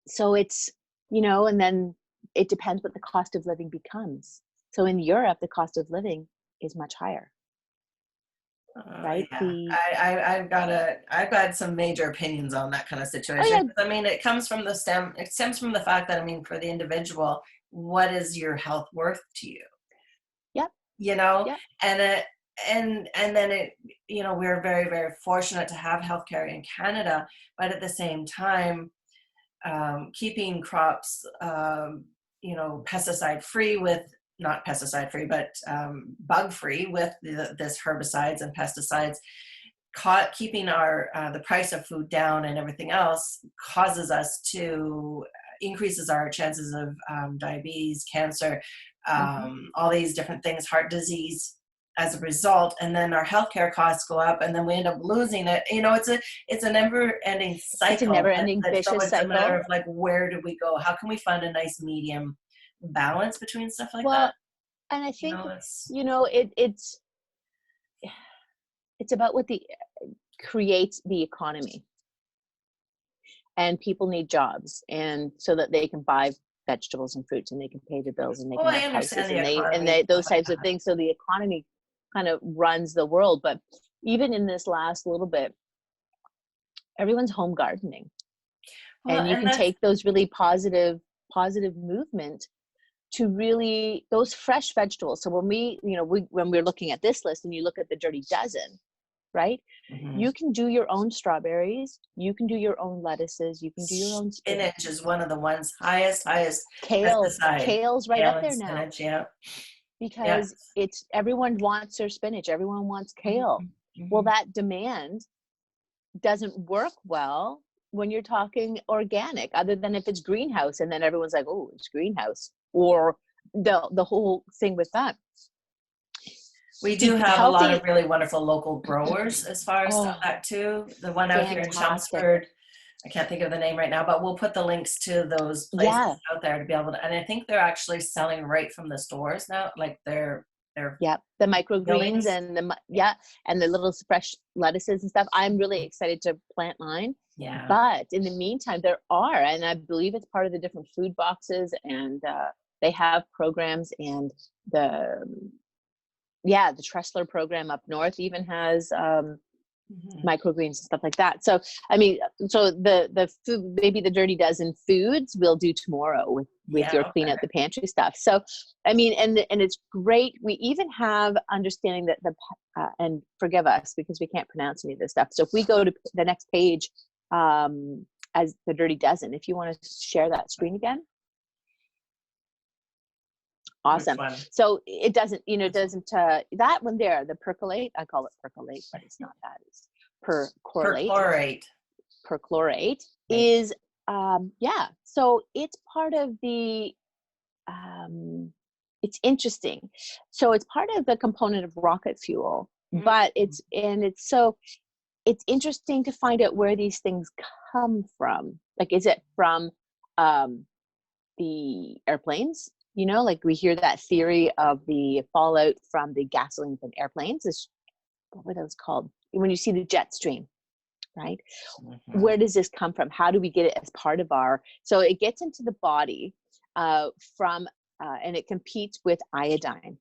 Speaker 2: So it's, and then it depends what the cost of living becomes. So in Europe, the cost of living is much higher. Right?
Speaker 1: Yeah. I've got some major opinions on that kind of situation.
Speaker 2: Oh, yeah.
Speaker 1: I mean, it stems from the fact that, I mean, for the individual, what is your health worth to you?
Speaker 2: Yep.
Speaker 1: Yep.
Speaker 2: Yep.
Speaker 1: And then we're very, very fortunate to have healthcare in Canada, but at the same time, keeping crops, pesticide free not pesticide free, but bug free with this herbicides and pesticides, keeping the price of food down and everything else increases our chances of diabetes, cancer, all these different things, heart disease. as a result, and then our healthcare costs go up, and then we end up losing it. It's a never-ending
Speaker 2: It's a
Speaker 1: cycle.
Speaker 2: never-ending
Speaker 1: So
Speaker 2: vicious
Speaker 1: it's a matter
Speaker 2: cycle.
Speaker 1: of like, where do we go? How can we find a nice medium balance between stuff like that?
Speaker 2: Well, and I think,
Speaker 1: It's
Speaker 2: it's about what the creates the economy, and people need jobs, and so that they can buy vegetables and fruits, and they can pay the bills, and they
Speaker 1: well,
Speaker 2: can
Speaker 1: I
Speaker 2: have
Speaker 1: understand
Speaker 2: houses,
Speaker 1: the
Speaker 2: and
Speaker 1: economy and
Speaker 2: those
Speaker 1: stuff like
Speaker 2: types of
Speaker 1: that.
Speaker 2: things. So the economy kind of runs the world. But even in this last little bit, everyone's home gardening,
Speaker 1: Well,
Speaker 2: and you
Speaker 1: and
Speaker 2: can
Speaker 1: that's
Speaker 2: take those really positive movement to really those fresh vegetables. So when we're looking at this list, and you look at the dirty dozen, right?
Speaker 1: mhm.
Speaker 2: You can do your own strawberries, you can do your own lettuces, you can do your own spinach.
Speaker 1: Spinach is one of the ones highest pesticide.
Speaker 2: Kale's right up
Speaker 1: Kale and
Speaker 2: there now,
Speaker 1: spinach, yeah. Yeah.
Speaker 2: because it's everyone wants their spinach, everyone wants kale.
Speaker 1: Mhm,
Speaker 2: Well,
Speaker 1: mhm.
Speaker 2: that demand doesn't work well when you're talking organic, other than if it's greenhouse, and then everyone's like, oh, it's greenhouse, or the whole thing with that.
Speaker 1: We do have a lot
Speaker 2: Healthy.
Speaker 1: of really wonderful local growers as far as
Speaker 2: Oh,
Speaker 1: that too. The one out here in
Speaker 2: fantastic.
Speaker 1: Chelmsford, I can't think of the name right now, but we'll put the links to those places
Speaker 2: Yeah.
Speaker 1: out there to be able to, and I think they're actually selling right from the stores now, like their
Speaker 2: Yeah, the microgreens
Speaker 1: buildings.
Speaker 2: and and the little fresh lettuces and stuff. I'm really excited to plant mine.
Speaker 1: Yeah.
Speaker 2: But in the meantime, there are, and I believe it's part of the different food boxes, and they have programs, and the the Tressler program up north even has
Speaker 1: Mhm.
Speaker 2: microgreens and stuff like that. So I mean, so the food, maybe the dirty dozen foods we'll do tomorrow with
Speaker 1: Yeah,
Speaker 2: your clean
Speaker 1: okay.
Speaker 2: out the pantry stuff. So I mean, and it's great. We even have understanding that and forgive us because we can't pronounce any of this stuff. So if we go to the next page, as the dirty dozen, if you want to share that screen again.
Speaker 1: Which
Speaker 2: Awesome.
Speaker 1: one?
Speaker 2: So it doesn't,
Speaker 1: This one.
Speaker 2: that one there, the percolate, I call it percolate, but it's not that. It's perchlorate.
Speaker 1: Perchlorate.
Speaker 2: Perchlorate
Speaker 1: Right.
Speaker 2: is, so it's part of the, it's interesting. So it's part of the component of rocket fuel,
Speaker 1: Mhm.
Speaker 2: but it's interesting to find out where these things come from. Like, is it from, the airplanes? Like we hear that theory of the fallout from the gasoline from airplanes. What were those called? When you see the jet stream, right?
Speaker 1: Mhm.
Speaker 2: Where does this come from? How do we get it as part of so it gets into the body from, and it competes with iodine,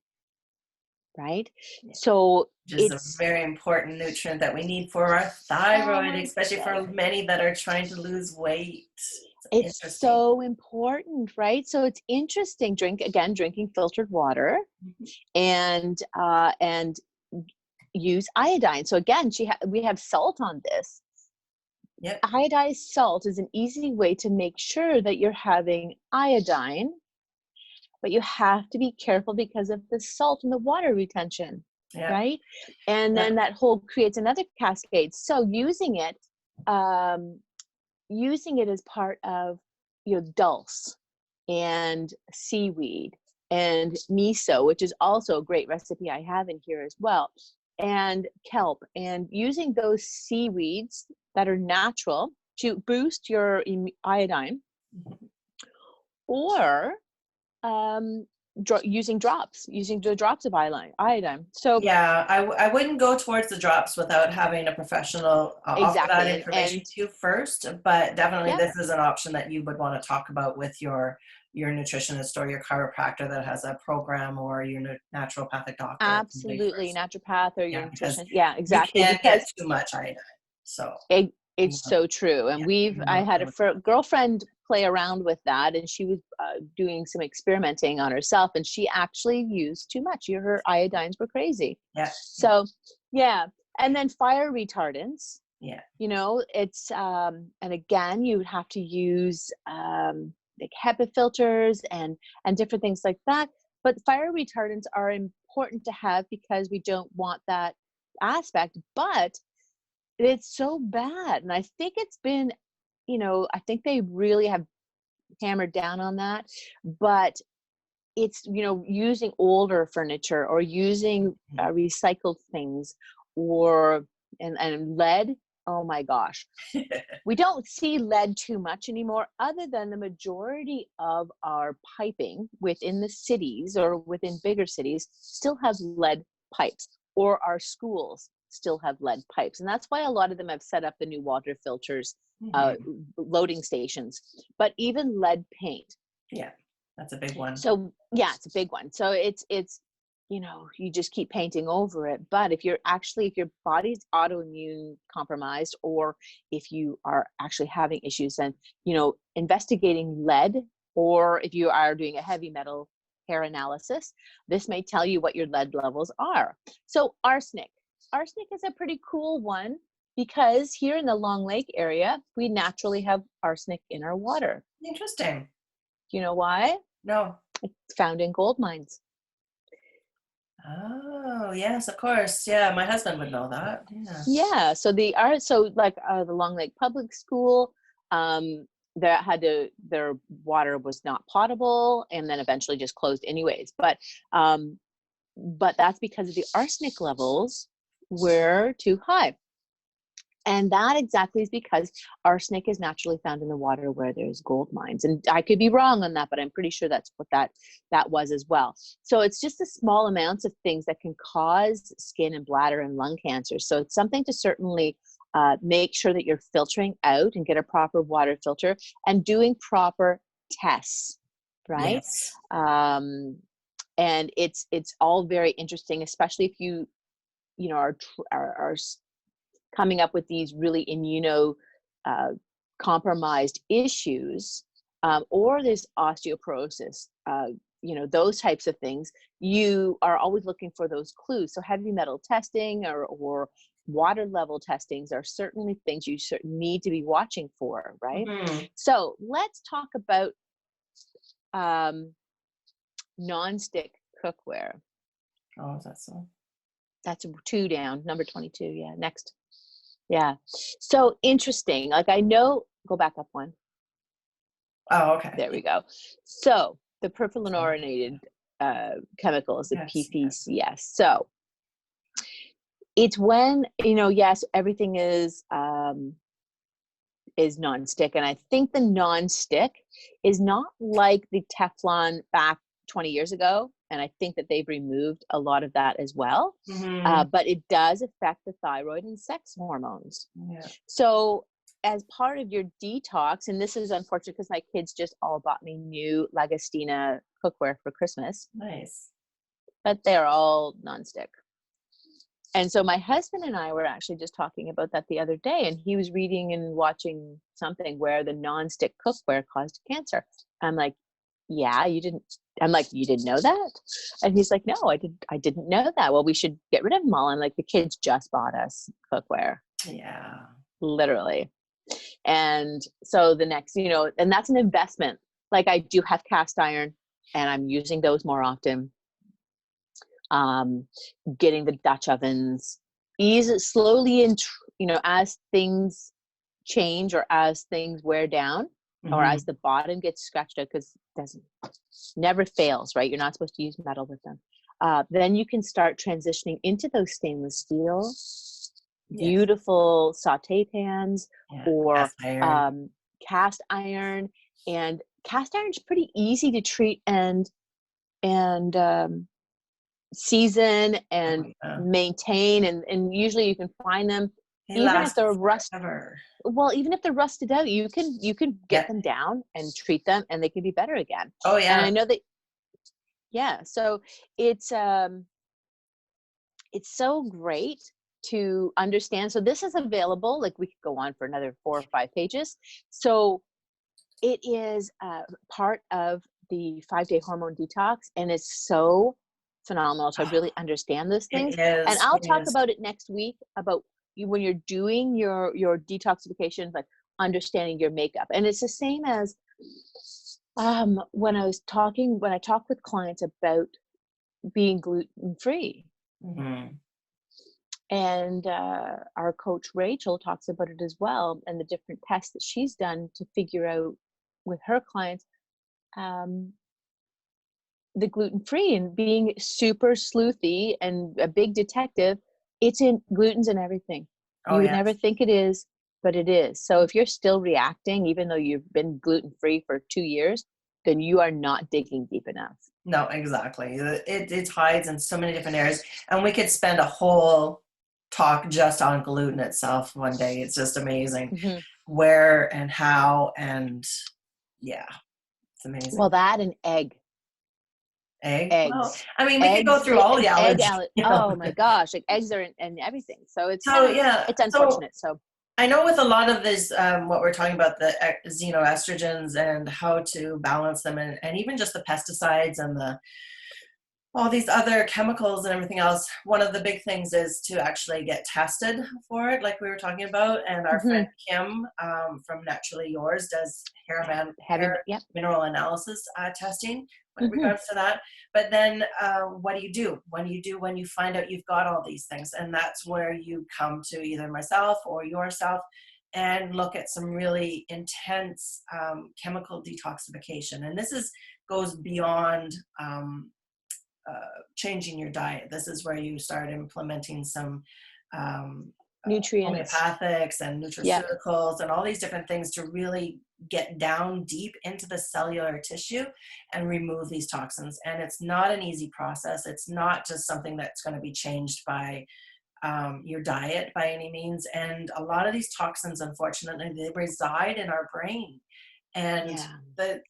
Speaker 2: right?
Speaker 1: Yeah.
Speaker 2: So
Speaker 1: Which is a
Speaker 2: it's,
Speaker 1: very important nutrient that we need for our thyroid,
Speaker 2: oh,
Speaker 1: especially for many that are trying to lose weight. It's
Speaker 2: it's
Speaker 1: interesting.
Speaker 2: so important, right? So it's interesting. Drinking filtered water,
Speaker 1: Mhm.
Speaker 2: and use iodine. So again, we have salt on this.
Speaker 1: Yep.
Speaker 2: Iodized salt is an easy way to make sure that you're having iodine, but you have to be careful because of the salt and the water retention,
Speaker 1: Yep.
Speaker 2: right? And
Speaker 1: Yep.
Speaker 2: then that whole creates another cascade. So um, using it as part of dulse and seaweed and miso, which is also a great recipe I have in here as well, and kelp, and using those seaweeds that are natural to boost your iodine,
Speaker 1: Mhm.
Speaker 2: or using the drops of iodine. So
Speaker 1: Yeah, I wouldn't go towards the drops without having a professional offer that
Speaker 2: exactly,
Speaker 1: information
Speaker 2: and
Speaker 1: to you first, but definitely
Speaker 2: yeah,
Speaker 1: this is an option that you would want to talk about with your nutritionist or your chiropractor that has a program, or your naturopathic doctor or somebody
Speaker 2: absolutely,
Speaker 1: first.
Speaker 2: naturopath or your
Speaker 1: Yeah, because
Speaker 2: nutrition, yeah,
Speaker 1: you
Speaker 2: exactly,
Speaker 1: can get
Speaker 2: because
Speaker 1: too much iodine. So, you
Speaker 2: it's
Speaker 1: want
Speaker 2: so true. And
Speaker 1: you
Speaker 2: I
Speaker 1: want
Speaker 2: had
Speaker 1: to
Speaker 2: a girlfriend play around with that, and she was doing some experimenting on herself, and she actually used too much. Her iodines were crazy.
Speaker 1: yeah, yeah,
Speaker 2: So, yeah. And then fire retardants,
Speaker 1: yeah.
Speaker 2: it's, and again, you would have to use like HEPA filters and different things like that. But fire retardants are important to have because we don't want that aspect. But it's so bad. And I think it's been, I think they really have hammered down on that. But it's, you know, using older furniture or using recycled things, or and lead. Oh my gosh, we don't see lead too much anymore, other than the majority of our piping within the cities or within bigger cities still have lead pipes, or our schools still have lead pipes. And that's why a lot of them have set up the new water filters, loading stations, but even lead paint.
Speaker 1: Yeah, that's a big one.
Speaker 2: So yeah, it's a big one. So it's, you know, you just keep painting over it. But if your body's autoimmune compromised, or if you are actually having issues, then, you know, investigating lead, or if you are doing a heavy metal hair analysis, this may tell you what your lead levels are. So arsenic is a pretty cool one, because here in the Long Lake area, we naturally have arsenic in our water.
Speaker 1: Interesting.
Speaker 2: Do you know why?
Speaker 1: No.
Speaker 2: It's found in gold mines.
Speaker 1: Oh, yes, of course. Yeah, my husband would know that.
Speaker 2: Yeah. So the Long Lake Public School, their water was not potable, and then eventually just closed anyways. But that's because of the arsenic levels were too high. And that exactly is because arsenic is naturally found in the water where there's gold mines. And I could be wrong on that, but I'm pretty sure that's what that was as well. So it's just the small amounts of things that can cause skin and bladder and lung cancer. So it's something to certainly make sure that you're filtering out and get a proper water filter and doing proper tests, right?
Speaker 1: Yes.
Speaker 2: And it's all very interesting, especially if you know, are coming up with these really compromised issues, or this osteoporosis, you know, those types of things. You are always looking for those clues. So heavy metal testing or water level testings are certainly things you need to be watching for, right? So let's talk about non-stick cookware.
Speaker 1: Oh, is that so?
Speaker 2: That's 2 down, number 22. Yeah, next. Yeah. So interesting. Like, I know, go back up one.
Speaker 1: Oh, okay.
Speaker 2: There we go. So the perfluorinated chemicals, the PFCs. So it's when, you know, yes, everything is non-stick. And I think the non-stick is not like the Teflon back 20 years ago. And I think that they've removed a lot of that as well. But it does affect the thyroid and sex hormones. Yeah. So as part of your detox, and this is unfortunate because my kids just all bought me new Lagostina cookware for Christmas.
Speaker 1: Nice.
Speaker 2: But they're all nonstick. And so my husband and I were actually just talking about that the other day, and he was reading and watching something where the nonstick cookware caused cancer. I'm like, yeah, you didn't. I'm like, you didn't know that? And he's like, no, I didn't know that. Well, we should get rid of them all. And like, the kids just bought us cookware.
Speaker 1: Yeah.
Speaker 2: Literally. And so the next, you know, and that's an investment. Like, I do have cast iron and I'm using those more often. Getting the Dutch ovens, ease it slowly, and you know, as things change or as things wear down, or as the bottom gets scratched out, because it doesn't never fails, right? You're not supposed to use metal with them. Then you can start transitioning into those stainless steel, beautiful saute pans, or cast iron. And cast iron is pretty easy to treat and season and maintain, and usually you can find them even if they're even if they're rusted out, you can get them down and treat them and they can be better again.
Speaker 1: Oh yeah.
Speaker 2: And I know that so it's so great to understand. So this is available, like, we could go on for another 4 or 5 pages. So it is part of the 5-day hormone detox, and it's so phenomenal to really understand those things. And I'll talk about it next week, about when you're doing your detoxification, like understanding your makeup. And it's the same as when I talk with clients about being gluten-free. And our coach Rachel talks about it as well, and the different tests that she's done to figure out with her clients the gluten-free and being super sleuthy and a big detective, gluten's in everything.
Speaker 1: Oh,
Speaker 2: You would
Speaker 1: yes.
Speaker 2: never think it is, but it is. So if you're still reacting, even though you've been gluten-free for 2 years, then you are not digging deep enough.
Speaker 1: No, exactly. It hides in so many different areas. And we could spend a whole talk just on gluten itself one day. It's just amazing where and how, and yeah, it's amazing.
Speaker 2: Well, that and
Speaker 1: Egg? Well,
Speaker 2: eggs.
Speaker 1: I mean, we could go
Speaker 2: Eggs,
Speaker 1: through all the allergies.
Speaker 2: oh my gosh, like eggs are in everything. So it's
Speaker 1: So yeah,
Speaker 2: it's
Speaker 1: so
Speaker 2: unfortunate. So
Speaker 1: I know with a lot of this, what we're talking about, the xenoestrogens and how to balance them, and even just the pesticides and all these other chemicals and everything else, one of the big things is to actually get tested for it, like we were talking about. And our friend Kim from Naturally Yours does hair mineral analysis testing when it regards to that. But then what do you do when you find out you've got all these things? And that's where you come to either myself or yourself and look at some really intense chemical detoxification. And this goes beyond changing your diet. This is where you start implementing some
Speaker 2: nutrients,
Speaker 1: homeopathics and nutraceuticals and all these different things to really get down deep into the cellular tissue and remove these toxins. And it's not an easy process. It's not just something that's going to be changed by your diet by any means. And a lot of these toxins, unfortunately, they reside in our brain. And the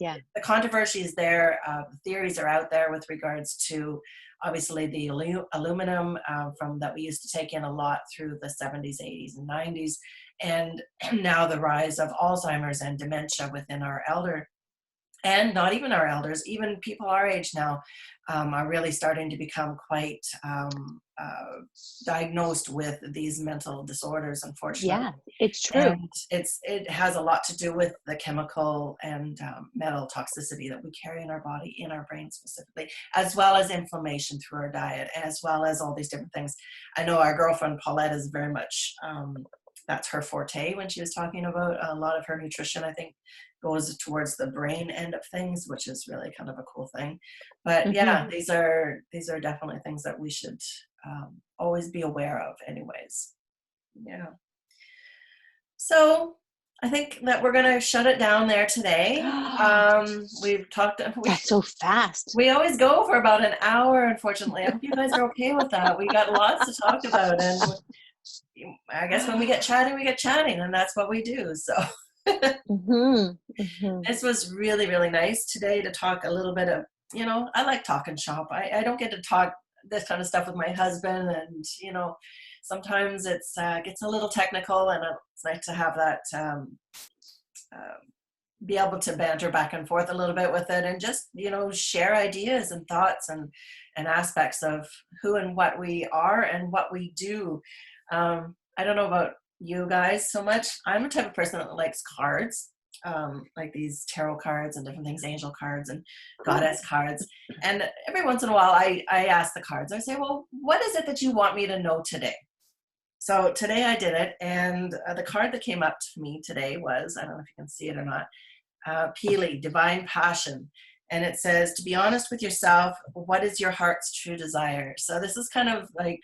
Speaker 1: controversy is there. Theories are out there with regards to obviously the aluminum from that we used to take in a lot through the 70s, 80s, and 90s, and now the rise of Alzheimer's and dementia within our elder, and not even our elders, even people our age now are really starting to become quite diagnosed with these mental disorders, unfortunately.
Speaker 2: Yeah, it's true.
Speaker 1: And it has a lot to do with the chemical and metal toxicity that we carry in our body, in our brain specifically, as well as inflammation through our diet, as well as all these different things. I know our girlfriend Paulette is very much, that's her forte when she was talking about a lot of her nutrition, I think, goes towards the brain end of things, which is really kind of a cool thing. But yeah, these are definitely things that we should always be aware of anyways. Yeah. So I think that we're going to shut it down there today. We've talked.
Speaker 2: That's so fast.
Speaker 1: We always go for about an hour, unfortunately. I hope you guys are okay with that. We got lots to talk about. And I guess when we get chatting, and that's what we do. So this was really, really nice today to talk a little bit of, I like talking shop. I don't get to talk this kind of stuff with my husband, and, sometimes it's gets a little technical, and it's nice to have that, be able to banter back and forth a little bit with it, and just, share ideas and thoughts and aspects of who and what we are and what we do. I don't know about you guys so much. I'm the type of person that likes cards, like these tarot cards and different things, angel cards and goddess cards. And every once in a while I ask the cards, I say, well, what is it that you want me to know today? So today I did it, and the card that came up to me today was, I don't know if you can see it or not, Peely, Divine Passion. And it says, to be honest with yourself, what is your heart's true desire? So this is kind of like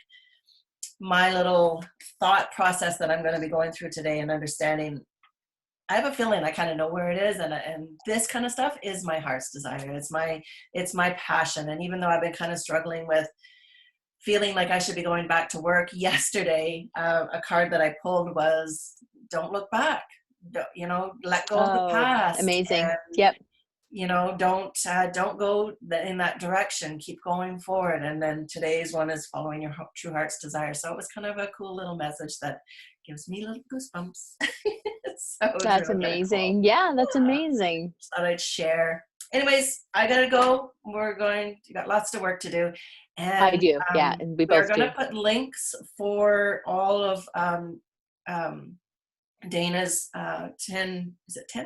Speaker 1: my little thought process that I'm going to be going through today and understanding. I have a feeling I kind of know where it is, and this kind of stuff is my heart's desire. It's my passion. And even though I've been kind of struggling with feeling like I should be going back to work, yesterday, a card that I pulled was, don't look back. Let go of the past.
Speaker 2: Amazing.
Speaker 1: And,
Speaker 2: yep.
Speaker 1: Don't go in that direction. Keep going forward. And then today's one is following your true heart's desire. So it was kind of a cool little message that gives me little goosebumps. So
Speaker 2: that's
Speaker 1: really
Speaker 2: amazing.
Speaker 1: Cool.
Speaker 2: Yeah, that's amazing.
Speaker 1: Just thought I'd share. Anyways, I gotta go. You got lots of work to do. And
Speaker 2: I do. Yeah, and we both do.
Speaker 1: We're gonna put links for all of Dana's 10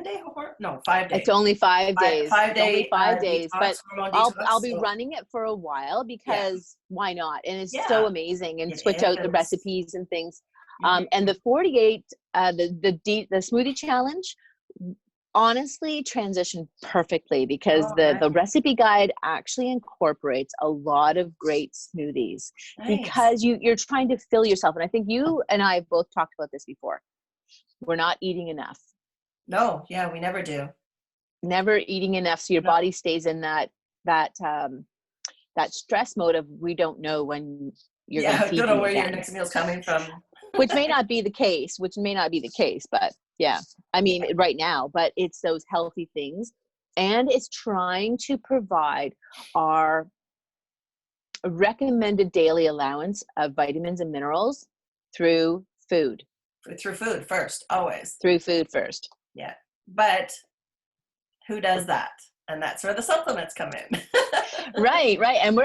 Speaker 1: day homework? No, 5 days.
Speaker 2: It's only 5 days.
Speaker 1: 5 day,
Speaker 2: only 5 days,
Speaker 1: detox,
Speaker 2: but I'll be running it for a while because why not? And it's so amazing, and switch out the recipes and things. And the 48, the smoothie challenge, honestly transitioned perfectly because
Speaker 1: All
Speaker 2: the
Speaker 1: right.
Speaker 2: recipe guide actually incorporates a lot of great smoothies
Speaker 1: Nice.
Speaker 2: because you're trying to fill yourself. And I think you and I have both talked about this before. We're not eating enough.
Speaker 1: No, yeah, we never do.
Speaker 2: Never eating enough, so your
Speaker 1: No.
Speaker 2: body stays in that stress mode of we don't know when you're going
Speaker 1: Yeah,
Speaker 2: to
Speaker 1: I don't
Speaker 2: feed
Speaker 1: know
Speaker 2: me
Speaker 1: where your
Speaker 2: again,
Speaker 1: next meal's coming from.
Speaker 2: which may not be the case, but yeah, I mean, right now, but it's those healthy things, and it's trying to provide our recommended daily allowance of vitamins and minerals through food,
Speaker 1: Through food first, always.
Speaker 2: through food first.
Speaker 1: Yeah. But who does that? And that's where the supplements come in.
Speaker 2: Right. And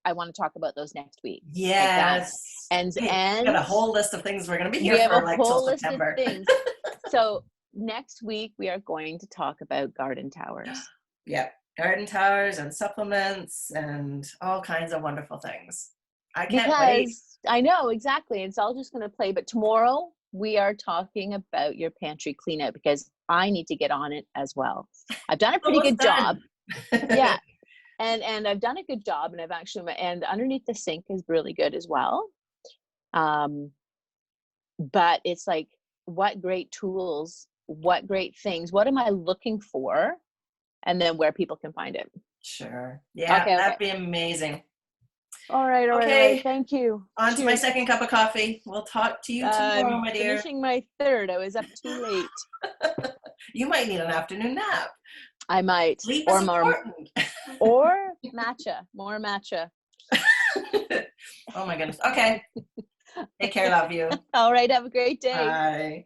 Speaker 2: I want to talk about those next week. Like that's,
Speaker 1: Yes.
Speaker 2: and
Speaker 1: Hey, we got
Speaker 2: and
Speaker 1: a whole list of things we're going to be
Speaker 2: we
Speaker 1: here
Speaker 2: have a
Speaker 1: for like till
Speaker 2: whole list of
Speaker 1: September.
Speaker 2: things. So next week we are going to talk about garden towers.
Speaker 1: Yep. Garden towers and supplements and all kinds of wonderful things. I can't wait.
Speaker 2: Because I know exactly, it's all just going to play. But tomorrow we are talking about your pantry cleanout because I need to get on it as well. I've done a pretty
Speaker 1: Almost
Speaker 2: good job.
Speaker 1: done.
Speaker 2: Yeah. And I've done a good job, and I've actually, and underneath the sink is really good as well. But it's like, what great tools, what great things, what am I looking for? And then where people can find it.
Speaker 1: Sure. Yeah,
Speaker 2: Okay.
Speaker 1: that'd be amazing.
Speaker 2: All right.
Speaker 1: Okay,
Speaker 2: Thank you.
Speaker 1: on to my
Speaker 2: Cheers.
Speaker 1: second cup of coffee. We'll talk to you tomorrow,
Speaker 2: I'm
Speaker 1: my dear.
Speaker 2: finishing my third. I was up too late.
Speaker 1: You might need an afternoon nap.
Speaker 2: I might.
Speaker 1: Sleep
Speaker 2: Or
Speaker 1: is
Speaker 2: more,
Speaker 1: important.
Speaker 2: or more matcha.
Speaker 1: Oh my goodness. Okay. Take care, love you.
Speaker 2: All right. Have a great day.
Speaker 1: Bye.